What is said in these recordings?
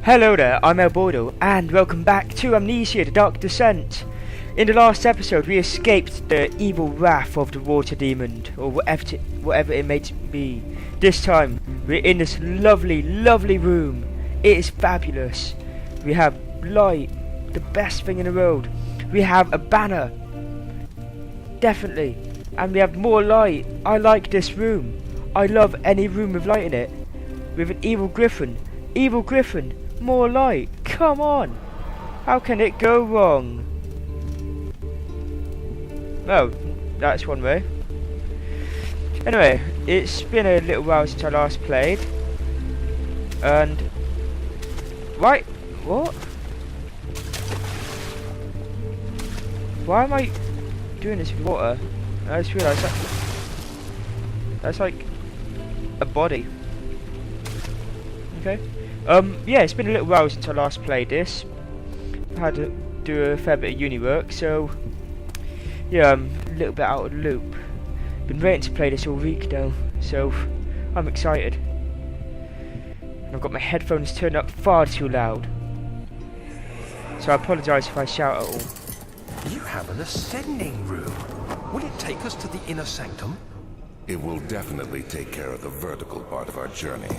Hello there, I'm El Bordo, and welcome back to Amnesia, the Dark Descent. In the last episode, we escaped the evil wrath of the water demon, or whatever it may be. This time, we're in this lovely, lovely room. It is fabulous. We have light, the best thing in the world. We have a banner, definitely, and we have more light. I like this room. I love any room with light in it. With an evil griffin. Evil griffin. More light. Come on. How can it go wrong? Oh, that's one way. Anyway, it's been a little while since I last played. And... Right. What? Why am I doing this with water? I just realised that's like a body. Okay. Yeah, it's been a little while since I last played this. I had to do a fair bit of uni work, so yeah, I'm a little bit out of the loop. Been waiting to play this all week now, so I'm excited. And I've got my headphones turned up far too loud, so I apologise if I shout at all. You have an ascending room. Will it take us to the inner sanctum? It will definitely take care of the vertical part of our journey.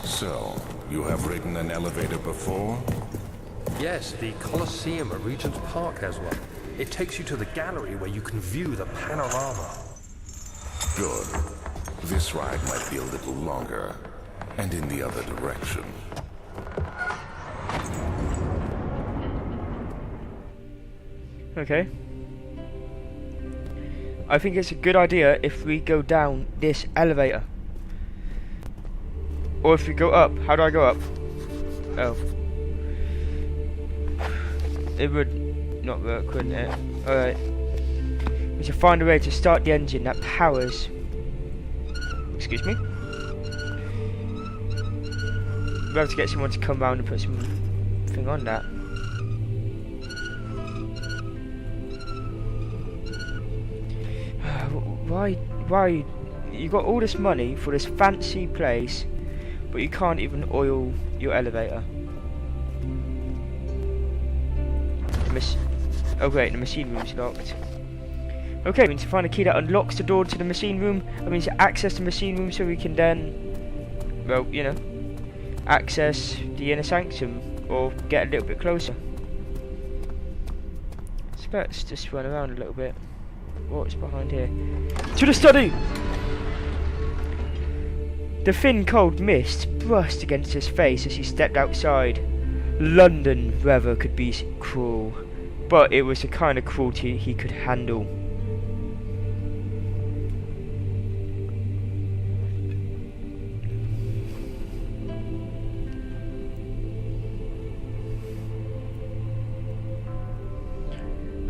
So, you have ridden an elevator before? Yes, the Colosseum at Regent's Park has one. It takes you to the gallery where you can view the panorama. Good. This ride might be a little longer, and in the other direction. Okay. I think it's a good idea if we go down this elevator. Or if we go up. How do I go up? Oh. It would not work, wouldn't it? Alright. We should find a way to start the engine that powers... Excuse me? We'll have to get someone to come round and put something on that. Why? You got all this money for this fancy place, but you can't even oil your elevator. Oh great, the machine room's locked. Okay, we need to find a key that unlocks the door to the machine room. I mean, to access the machine room so we can then, well, you know, access the inner sanctum or get a little bit closer. So let's just run around a little bit. What's behind here? To the study! The thin cold mist brushed against his face as he stepped outside. London weather could be cruel, but it was the kind of cruelty he could handle.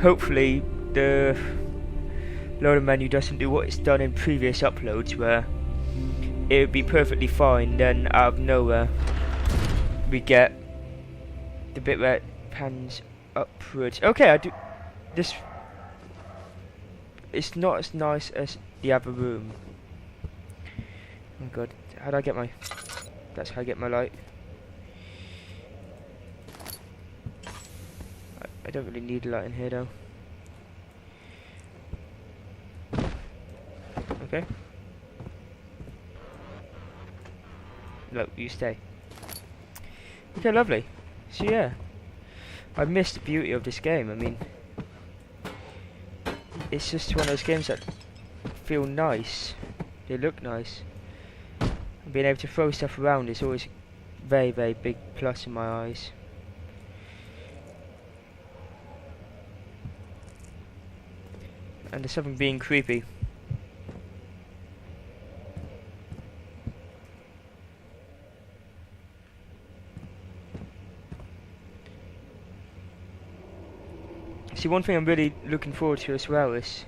Hopefully the loader menu doesn't do what it's done in previous uploads where it would be perfectly fine, then out of nowhere we get the bit where it pans upwards. Okay, I do this. It's not as nice as the other room. Oh my god, how do I get my... That's how I get my light. I don't really need a light in here though. Okay. Look, you stay. Okay, lovely. So yeah, I missed the beauty of this game. I mean, it's just one of those games that feel nice. They look nice. And being able to throw stuff around is always a very, very big plus in my eyes. And there's something being creepy. See, one thing I'm really looking forward to as well is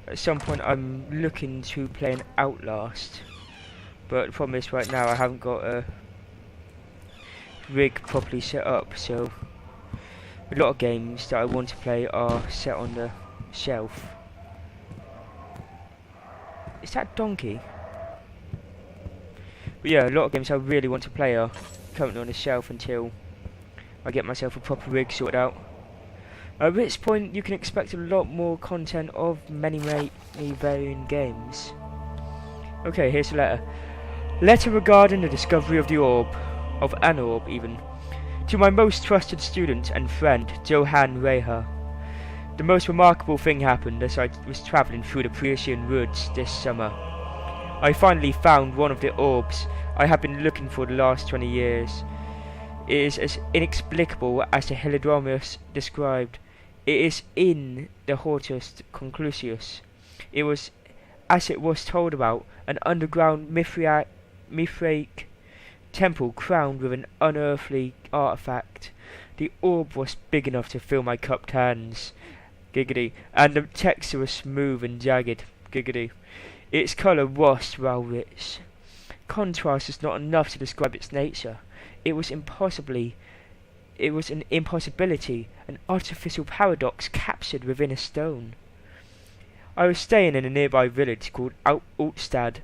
at some point I'm looking to play an Outlast, but the problem is right now I haven't got a rig properly set up, so a lot of games that I want to play are set on the shelf. Is that Donkey? But yeah, a lot of games I really want to play are currently on the shelf until I get myself a proper rig sorted out. At this point, you can expect a lot more content of many varying games. Okay, here's the letter. Letter regarding the discovery of the orb, of an orb even, to my most trusted student and friend, Johann Reha. The most remarkable thing happened as I was travelling through the Parisian woods this summer. I finally found one of the orbs I have been looking for the last 20 years. It is as inexplicable as the Helidromus described. It is in the Hortus Conclusius. It was, as it was told about, an underground Mithraic temple crowned with an unearthly artifact. The orb was big enough to fill my cupped hands, giggity, and the texture was smooth and jagged, giggity. Its colour was well rich. Contrast is not enough to describe its nature. It was an impossibility, an artificial paradox captured within a stone. I was staying in a nearby village called Altstad,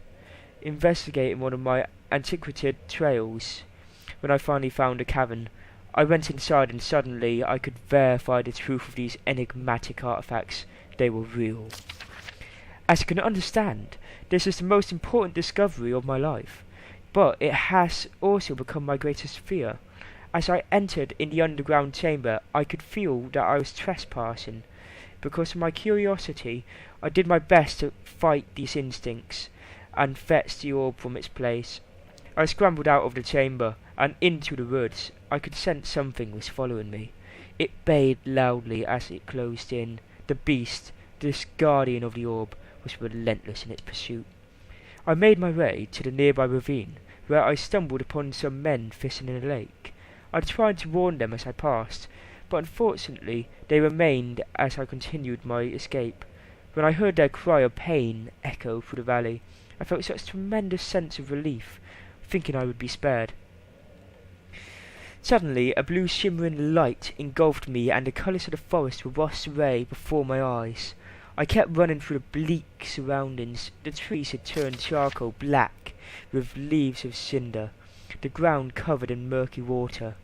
investigating one of my antiquated trails, when I finally found a cavern. I went inside and suddenly I could verify the truth of these enigmatic artifacts. They were real. As you can understand, this is the most important discovery of my life, but it has also become my greatest fear. As I entered in the underground chamber, I could feel that I was trespassing. Because of my curiosity, I did my best to fight these instincts and fetch the orb from its place. I scrambled out of the chamber and into the woods. I could sense something was following me. It bayed loudly as it closed in. The beast, this guardian of the orb, was relentless in its pursuit. I made my way to the nearby ravine, where I stumbled upon some men fishing in a lake. I tried to warn them as I passed, but unfortunately they remained as I continued my escape. When I heard their cry of pain echo through the valley, I felt such a tremendous sense of relief, thinking I would be spared. Suddenly, a blue shimmering light engulfed me, and the colours of the forest were washed away before my eyes. I kept running through the bleak surroundings. The trees had turned charcoal black, with leaves of cinder, the ground covered in murky water.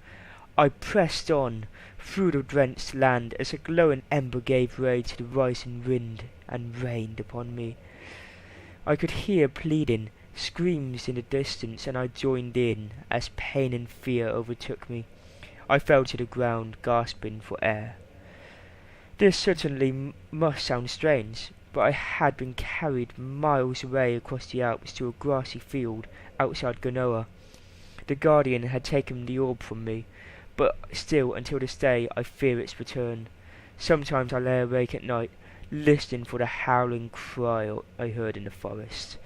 I pressed on, through the drenched land, as a glowing ember gave way to the rising wind and rained upon me. I could hear pleading, screams in the distance, and I joined in, as pain and fear overtook me. I fell to the ground, gasping for air. This certainly must sound strange, but I had been carried miles away across the Alps to a grassy field outside Genoa. The Guardian had taken the orb from me, but still, until this day, I fear its return. Sometimes I lay awake at night, listening for the howling cry I heard in the forest.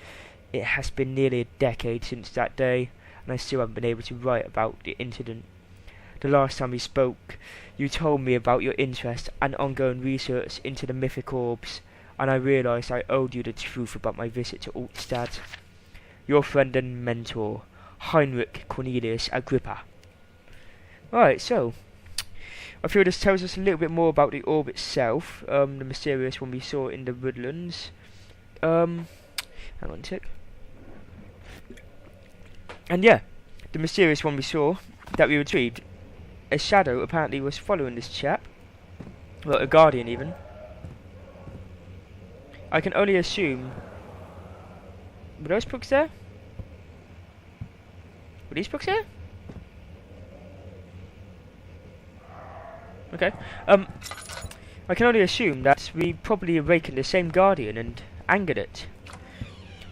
It has been nearly a decade since that day, and I still haven't been able to write about the incident. The last time we spoke, you told me about your interest and ongoing research into the mythic orbs, and I realised I owed you the truth about my visit to Altstad. Your friend and mentor, Heinrich Cornelius Agrippa. Alright, so I feel this tells us a little bit more about the orb itself, the mysterious one we saw in the woodlands. Hang on a tick. And yeah, the mysterious one we saw, that we retrieved. A shadow apparently was following this chap. Well, a guardian even. I can only assume... Were those books there? Were these books there? Okay. I can only assume that we probably awakened the same guardian and angered it.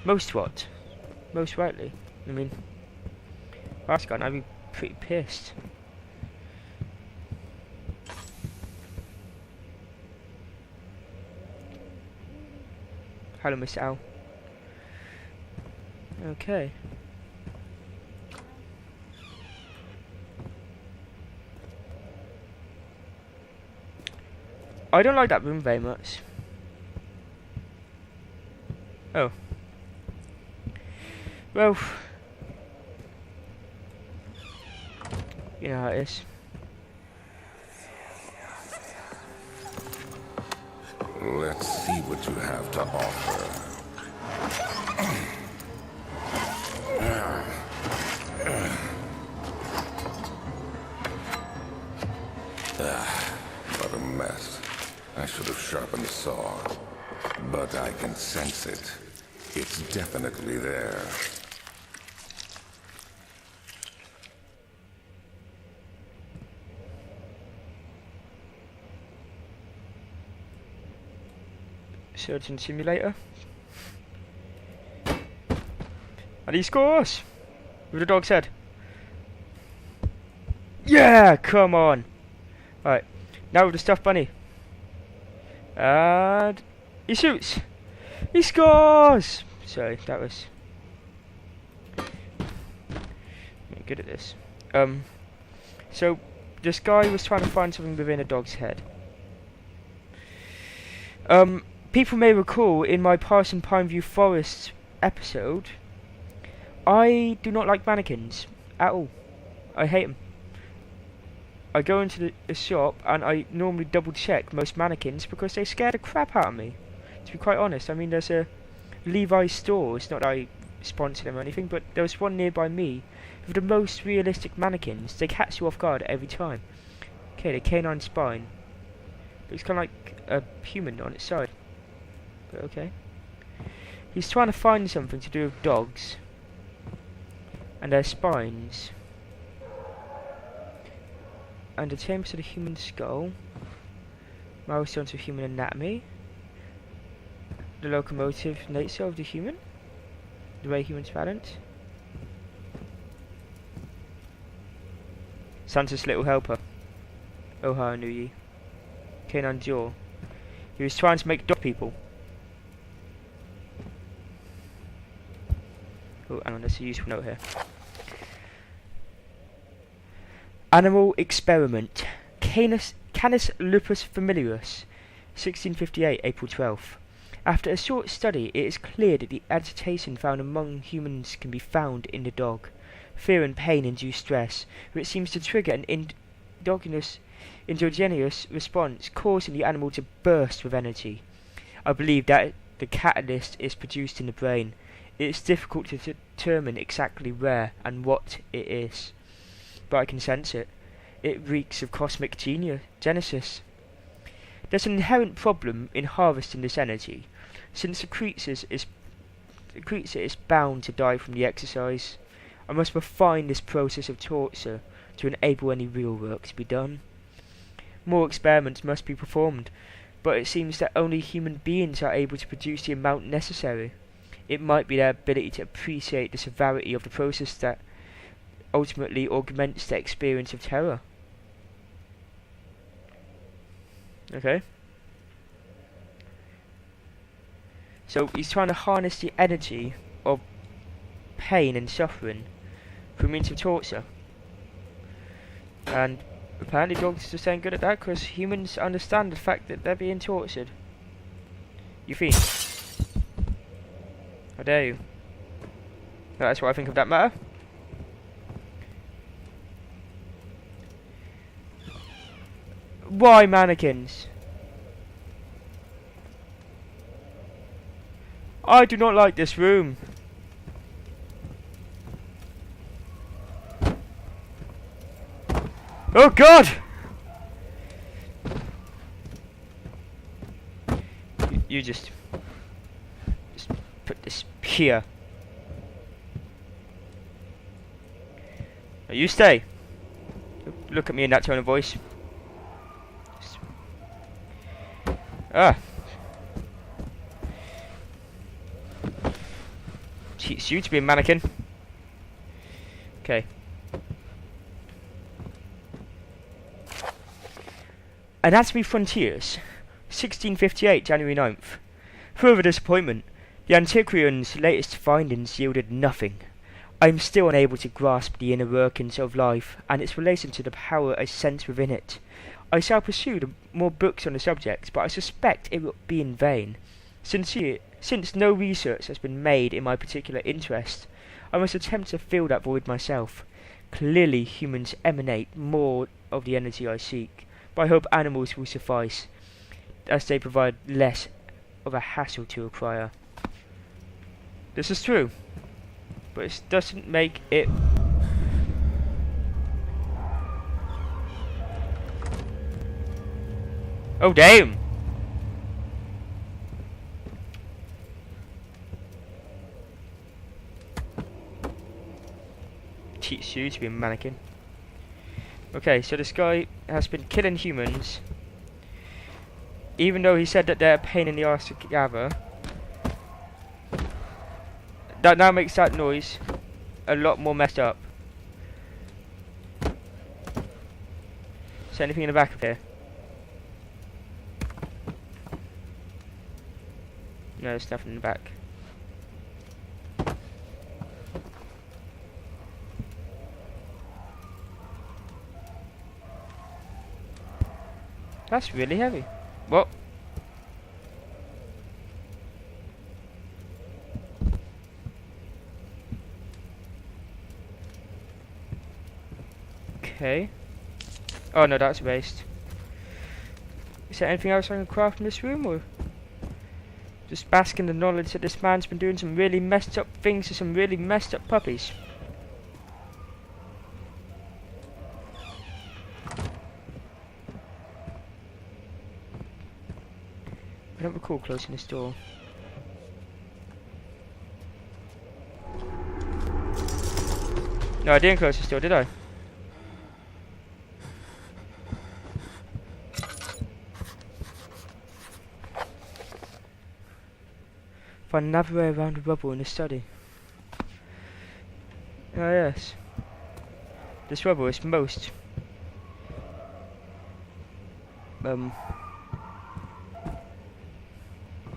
Most rightly. I mean, last guy, I'd be pretty pissed. Hello, Miss Al. Okay. I don't like that room very much. Oh. Well. You know how it is. Let's see what you have to offer. sharpened saw, but I can sense it. It's definitely there. Surgeon simulator. And he scores! With a dog's head. Yeah! Come on! Right. Now with the stuffed bunny. And he shoots! He scores! Sorry, that was... I'm good at this. So, this guy was trying to find something within a dog's head. People may recall in my Parson Pineview Forest episode, I do not like mannequins at all. I hate them. I go into the shop and I normally double check most mannequins because they scare the crap out of me. To be quite honest, I mean there's a Levi's store, it's not that I sponsor them or anything, but there was one nearby me with the most realistic mannequins. They catch you off guard every time. Okay, the canine spine. Looks kind of like a human on its side. But okay. He's trying to find something to do with dogs and their spines. And the chambers of the human skull. Milestones of human anatomy. The locomotive nature of the human. The way humans balance. Santa's little helper. Oh, how I knew ye. Canine jaw. He was trying to make dog people. Oh, hang on, there's a useful note here. Animal experiment. Canis lupus familiaris. 1658, April 12th. After a short study, it is clear that the agitation found among humans can be found in the dog. Fear and pain induce stress, which seems to trigger an endogenous response, causing the animal to burst with energy. I believe that the catalyst is produced in the brain. It is difficult to determine exactly where and what it is, but I can sense it. It reeks of cosmic genesis. There's an inherent problem in harvesting this energy, since the creature is bound to die from the exercise. I must refine this process of torture to enable any real work to be done. More experiments must be performed, but it seems that only human beings are able to produce the amount necessary. It might be their ability to appreciate the severity of the process that ultimately augments their experience of terror. Okay. So he's trying to harness the energy of pain and suffering through means of torture. And apparently dogs are just ain't good at that because humans understand the fact that they're being tortured. You fiend. How dare you? That's what I think of that matter. Why mannequins? I do not like this room. Oh God! You just put this here. Now you stay. Look at me in that tone of voice. Ah. Teach you to be a mannequin. Okay. Anatomy Frontiers, 1658, January 9th. Further disappointment. The antiquarian's latest findings yielded nothing. I am still unable to grasp the inner workings of life and its relation to the power I sense within it. I shall pursue more books on the subject, but I suspect it will be in vain. Since no research has been made in my particular interest, I must attempt to fill that void myself. Clearly humans emanate more of the energy I seek, but I hope animals will suffice, as they provide less of a hassle to acquire. This is true, but it doesn't make it... Oh damn! suits you to be a mannequin. Okay, so this guy has been killing humans, even though he said that they're a pain in the arse to gather. That now makes that noise a lot more messed up. Is there anything in the back of here? No, there's nothing in the back. That's really heavy. What? Okay. Oh no, that's waste. Is there anything else I can craft in this room, or just bask in the knowledge that this man's been doing some really messed up things to some really messed up puppies? I don't recall closing this door. No, I didn't close this door, did I? Find another way around the rubble in the study. Ah yes. This rubble is most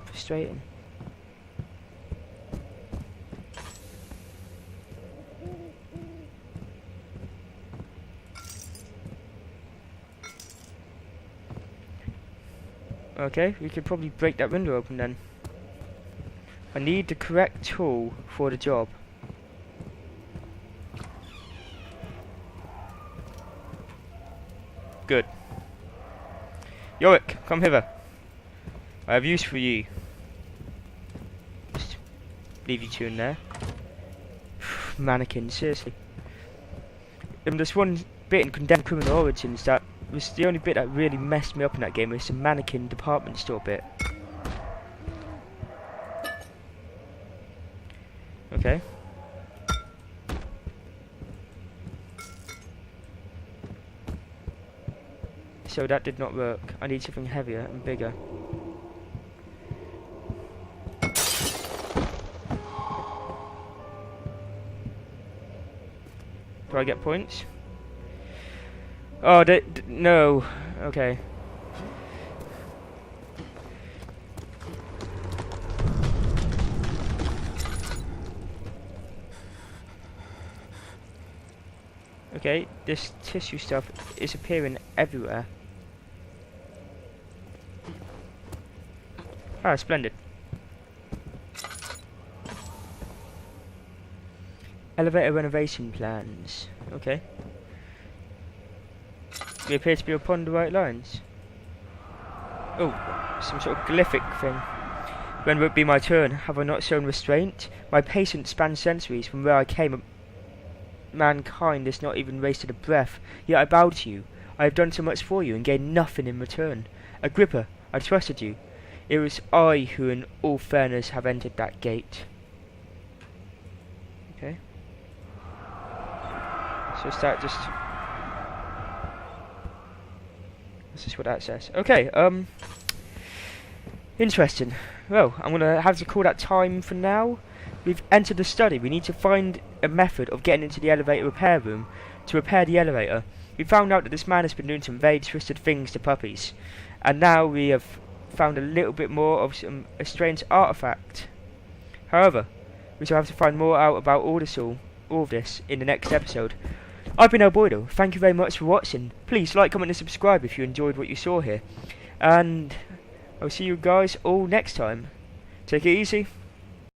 frustrating. Okay, we could probably break that window open then. I need the correct tool for the job. Good. Yorick, come hither. I have use for you. Just leave you two in there. Mannequins, seriously. There's one bit in Condemned Criminal Origins that was the only bit that really messed me up in that game. Was the mannequin department store bit. Okay. So that did not work. I need something heavier and bigger. Do I get points? Oh, no. Okay. Okay, this tissue stuff is appearing everywhere. Ah, splendid. Elevator renovation plans. Okay. We appear to be upon the right lines. Oh, some sort of glyphic thing. When will it be my turn? Have I not shown restraint? My patience spans centuries from where I came. Mankind has not even wasted a breath, yet I bow to you. I have done so much for you and gained nothing in return. Agrippa, I trusted you. It was I who in all fairness have entered that gate. Okay. So is that just... This is what that says. Okay, interesting. Well, I'm gonna have to call that time for now. We've entered the study. We need to find a method of getting into the elevator repair room to repair the elevator. We found out that this man has been doing some very twisted things to puppies, and now we have found a little bit more of a strange artifact. However, we shall have to find more out about all of this in the next episode. I've been Alboido. Thank you very much for watching. Please like, comment and subscribe if you enjoyed what you saw here. And I'll see you guys all next time. Take it easy.